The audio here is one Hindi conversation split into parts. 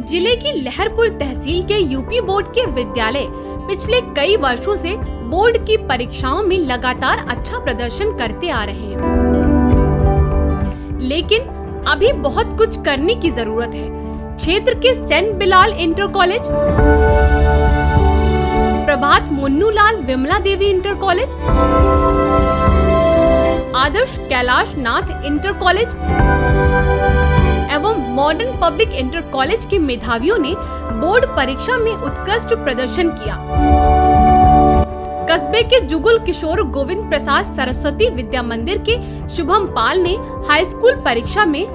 जिले की लहरपुर तहसील के यूपी बोर्ड के विद्यालय पिछले कई वर्षों से बोर्ड की परीक्षाओं में लगातार अच्छा प्रदर्शन करते आ रहे हैं, लेकिन अभी बहुत कुछ करने की जरूरत है। क्षेत्र के सेंट बिलाल इंटर कॉलेज, प्रभात मुन्नूलाल विमला देवी इंटर कॉलेज, आदर्श कैलाश नाथ इंटर कॉलेज एवं मॉडर्न पब्लिक इंटर कॉलेज के मेधावियों ने बोर्ड परीक्षा में उत्कृष्ट प्रदर्शन किया। कस्बे के जुगुल किशोर गोविंद प्रसाद सरस्वती विद्या मंदिर के शुभम पाल ने हाई स्कूल परीक्षा में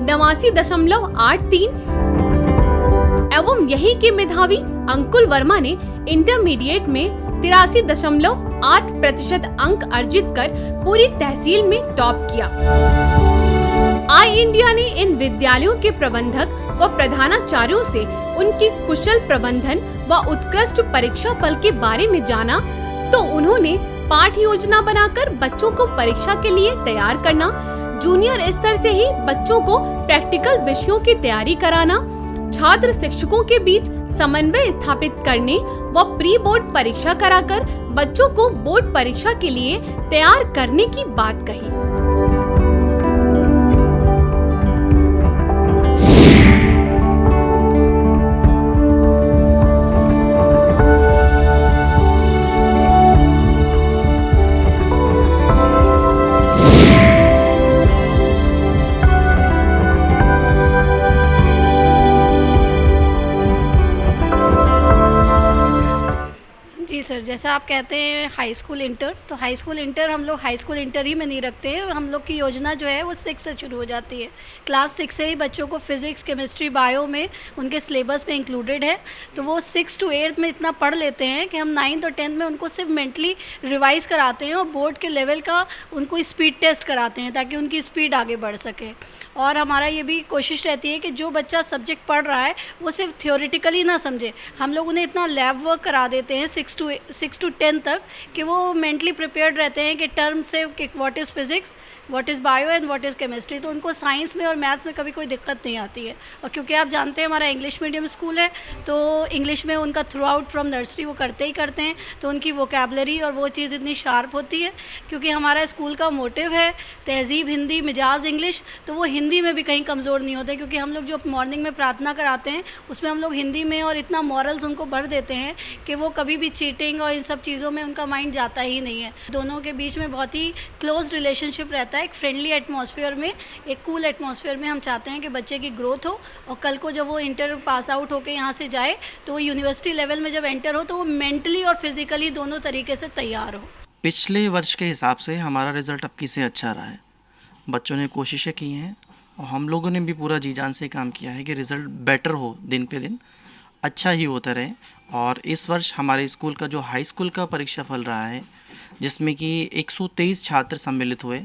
89.83 एवं यही के मेधावी अंकुल वर्मा ने इंटरमीडिएट में 83.8% अंक अर्जित कर पूरी तहसील में टॉप किया। आई इंडिया ने इन विद्यालयों के प्रबंधक व प्रधानाचार्यों से उनकी कुशल प्रबंधन व उत्कृष्ट परीक्षा फल के बारे में जाना, तो उन्होंने पाठ योजना बनाकर बच्चों को परीक्षा के लिए तैयार करना, जूनियर स्तर से ही बच्चों को प्रैक्टिकल विषयों की तैयारी कराना, छात्र शिक्षकों के बीच समन्वय स्थापित करने व प्री बोर्ड परीक्षा कराकर बच्चों को बोर्ड परीक्षा के लिए तैयार करने की बात कही। सर, जैसा आप कहते हैं हाई स्कूल इंटर, तो हाई स्कूल इंटर हम लोग हाई स्कूल इंटर ही में नहीं रखते हैं। हम लोग की योजना जो है वो 6 से शुरू हो जाती है। क्लास 6 से ही बच्चों को फिजिक्स, केमिस्ट्री, बायो में उनके सिलेबस में इंक्लूडेड है, तो वो 6 to 8 में इतना पढ़ लेते हैं कि हम 9th और 10th में उनको सिर्फ मेंटली रिवाइज कराते हैं और बोर्ड के लेवल का उनको स्पीड टेस्ट कराते हैं ताकि उनकी स्पीड आगे बढ़ सके। और हमारा ये भी कोशिश रहती है कि जो बच्चा सब्जेक्ट पढ़ रहा है वो सिर्फ थियोरेटिकली ना समझे, हम लोग उन्हें इतना लैब वर्क करा देते हैं 6 to 10 तक कि वो मेंटली प्रिपेयर्ड रहते हैं कि टर्म से कि what is physics, what is bio and what is chemistry, तो उनको साइंस में और मैथ्स में कभी कोई दिक्कत नहीं आती है। और क्योंकि आप जानते हैं हमारा इंग्लिश मीडियम स्कूल है, तो इंग्लिश में उनका थ्रू आउट फ्रॉम नर्सरी वो करते ही करते हैं, तो उनकी वोकैबलरी और वो चीज़ इतनी शार्प होती है। क्योंकि हमारा स्कूल का मोटिव है तहज़ीब हिंदी, मिजाज इंग्लिश, तो वो हिंदी में भी कहीं कमज़ोर नहीं होते। क्योंकि हम लोग जो मॉर्निंग में प्रार्थना कराते हैं उसमें हम लोग हिंदी में और इतना मॉरल्स उनको भर देते हैं कि वो कभी भी चीटिंग और इन सब चीज़ों में उनका माइंड जाता ही नहीं है। दोनों के बीच में बहुत ही क्लोज रिलेशनशिप रहता है। एक फ्रेंडली एटमॉस्फेयर में, एक कूल एटमॉस्फेयर में हम चाहते हैं कि बच्चे की ग्रोथ हो और कल को जब वो इंटर पास आउट होकर यहाँ से जाए तो वो यूनिवर्सिटी लेवल में जब एंटर हो तो वो मेंटली और फिजिकली दोनों तरीके से तैयार हो। पिछले वर्ष के हिसाब से हमारा रिज़ल्ट अब से अच्छा रहा है। बच्चों ने कोशिशें की हैं और हम लोगों ने भी पूरा जी जान से काम किया है कि रिज़ल्ट बेटर हो, दिन पे दिन अच्छा ही होता रहे। और इस वर्ष हमारे स्कूल का जो हाई स्कूल का परीक्षा फल रहा है, जिसमें कि 123 छात्र सम्मिलित हुए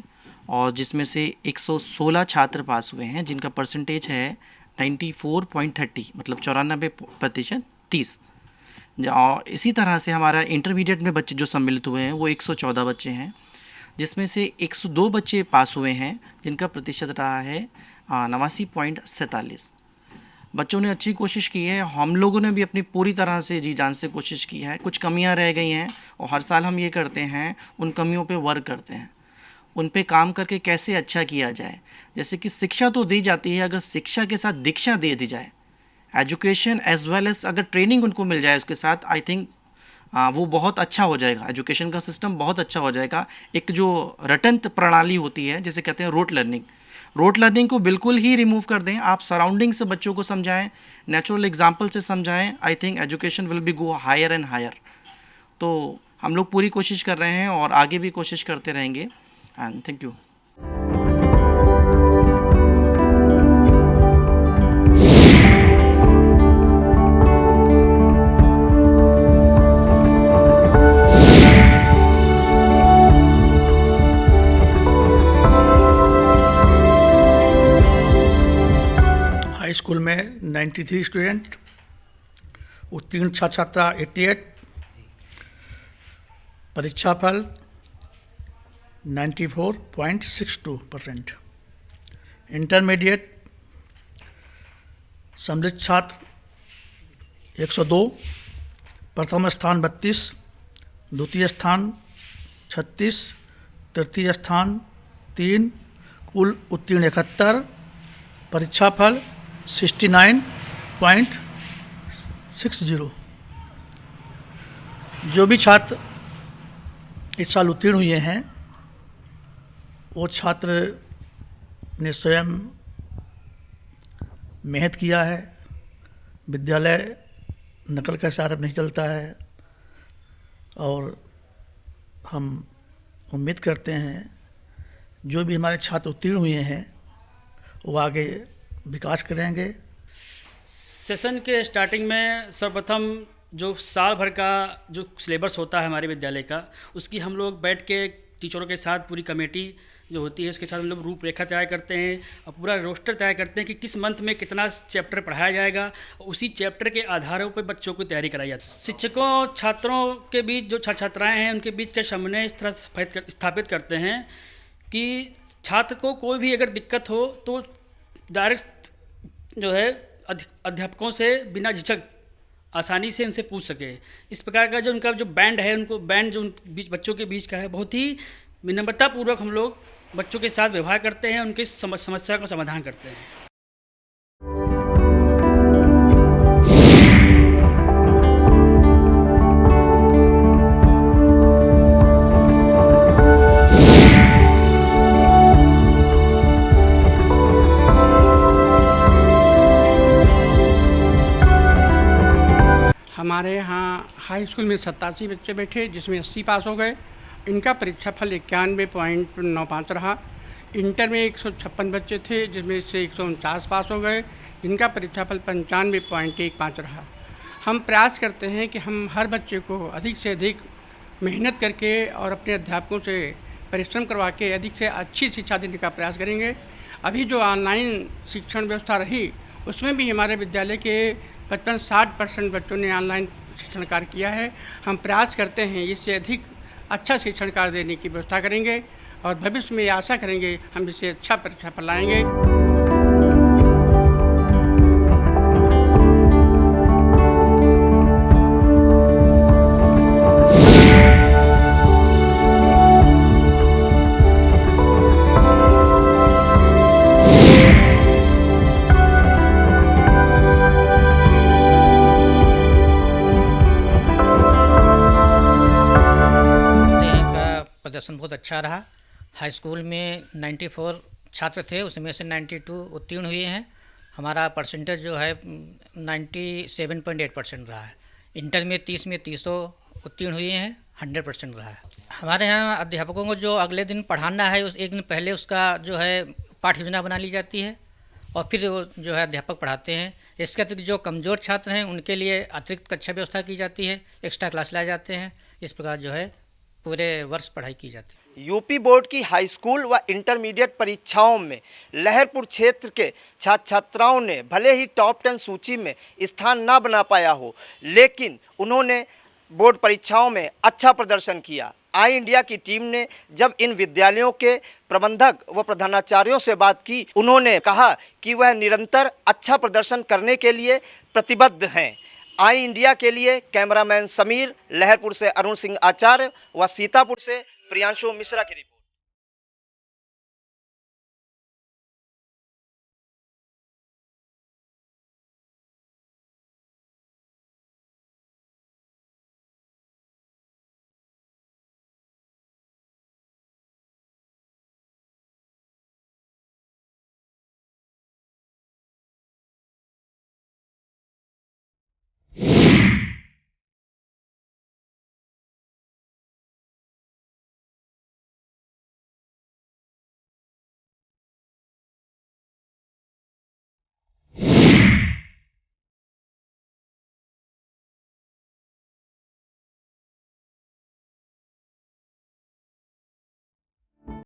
और जिसमें से 116 छात्र पास हुए हैं, जिनका परसेंटेज है 94.30, मतलब 94% 30। और इसी तरह से हमारा इंटरमीडिएट में बच्चे जो सम्मिलित हुए हैं वो 114 बच्चे हैं, जिसमें से 102 बच्चे पास हुए हैं, जिनका प्रतिशत रहा है 89.47। बच्चों ने अच्छी कोशिश की है। हम लोगों ने भी अपनी पूरी तरह से जी जान से कोशिश की है। कुछ कमियां रह गई हैं और हर साल हम ये करते हैं, उन कमियों पे वर्क करते हैं, उन पे काम करके कैसे अच्छा किया जाए। जैसे कि शिक्षा तो दी जाती है, अगर शिक्षा के साथ दीक्षा दे दी जाए, एजुकेशन एज वेल एज अगर ट्रेनिंग उनको मिल जाए उसके साथ, आई थिंक वो बहुत अच्छा हो जाएगा। एजुकेशन का सिस्टम बहुत अच्छा हो जाएगा। एक जो रटंत प्रणाली होती है, जैसे कहते हैं रोट लर्निंग को बिल्कुल ही रिमूव कर दें। आप सराउंडिंग से बच्चों को समझाएं, नेचुरल एग्जाम्पल से समझाएं, I think education will be go higher and higher. तो हम लोग पूरी कोशिश कर रहे हैं और आगे भी कोशिश करते रहेंगे। And thank you. स्कूल में 93 स्टूडेंट, उत्तीर्ण छात्रा 88, परीक्षा फल 94.62%। इंटरमीडिएट सम्मिलित छात्र 102, प्रथम स्थान 32, द्वितीय स्थान 36, तृतीय स्थान 3, कुल उत्तीर्ण 71, परीक्षाफल 69.60। जो भी छात्र इस साल उत्तीर्ण हुए हैं वो छात्र ने स्वयं मेहनत किया है। विद्यालय नकल का सहारा नहीं चलता है और हम उम्मीद करते हैं जो भी हमारे छात्र उत्तीर्ण हुए हैं वो आगे विकास करेंगे। सेशन के स्टार्टिंग में सर्वप्रथम जो साल भर का जो सिलेबस होता है हमारे विद्यालय का, उसकी हम लोग बैठ के टीचरों के साथ पूरी कमेटी जो होती है उसके साथ हम लोग रूपरेखा तैयार करते हैं और पूरा रोस्टर तैयार करते हैं कि किस मंथ में कितना चैप्टर पढ़ाया जाएगा। उसी चैप्टर के आधारों पर बच्चों को तैयारी कराई जाती है। शिक्षकों छात्रों के बीच जो छात्राएँ हैं उनके बीच का समन्वय इस तरह स्थापित करते हैं कि छात्र को कोई भी अगर दिक्कत हो तो डायरेक्ट जो है अध्यापकों से बिना झिझक आसानी से उनसे पूछ सके। इस प्रकार का जो उनका जो बैंड है, उनको बैंड जो उन बीच बच्चों के बीच का है, बहुत ही विनम्रतापूर्वक हम लोग बच्चों के साथ व्यवहार करते हैं, उनकी समस्या का समाधान करते हैं। हमारे यहाँ हाई स्कूल में 87 बच्चे बैठे जिसमें 80 पास हो गए। इनका परीक्षाफल 91.95 रहा। इंटर में 156 बच्चे थे जिसमें से 149 पास हो गए। इनका परीक्षाफल 95.15 रहा। हम प्रयास करते हैं कि हम हर बच्चे को अधिक से अधिक मेहनत करके और अपने अध्यापकों से परिश्रम करवा के अधिक से अच्छी शिक्षा देने का प्रयास करेंगे। अभी जो ऑनलाइन शिक्षण व्यवस्था रही उसमें भी हमारे विद्यालय के 55-60% बच्चों ने ऑनलाइन शिक्षण कार्य किया है। हम प्रयास करते हैं इससे अधिक अच्छा शिक्षण कार्य देने की व्यवस्था करेंगे और भविष्य में आशा करेंगे हम इसे अच्छा परीक्षाफल लाएंगे। प्रदर्शन बहुत अच्छा रहा। हाई स्कूल में 94 छात्र थे, उसमें से 92 उत्तीर्ण हुए हैं। हमारा परसेंटेज जो है 97.8% रहा है। इंटर में 30 में 30 उत्तीर्ण हुए हैं, 100% रहा है। हमारे यहाँ अध्यापकों को जो अगले दिन पढ़ाना है उस एक दिन पहले उसका जो है पाठ्य योजना बना ली जाती है और फिर वो जो है अध्यापक पढ़ाते हैं। इसके अतिरिक्त जो कमज़ोर छात्र हैं उनके लिए अतिरिक्त कक्षा व्यवस्था की जाती है, एक्स्ट्रा क्लास लाए जाते हैं। इस प्रकार जो है पूरे वर्ष पढ़ाई की जाती है। यूपी बोर्ड की हाई स्कूल व इंटरमीडिएट परीक्षाओं में लहरपुर क्षेत्र के छात्र छात्राओं ने भले ही टॉप 10 सूची में स्थान ना बना पाया हो, लेकिन उन्होंने बोर्ड परीक्षाओं में अच्छा प्रदर्शन किया। आई इंडिया की टीम ने जब इन विद्यालयों के प्रबंधक व प्रधानाचार्यों से बात की, उन्होंने कहा कि वह निरंतर अच्छा प्रदर्शन करने के लिए प्रतिबद्ध हैं। आई इंडिया के लिए कैमरामैन समीर, लहरपुर से अरुण सिंह आचार्य व सीतापुर से प्रियांशु मिश्रा की रिपोर्ट।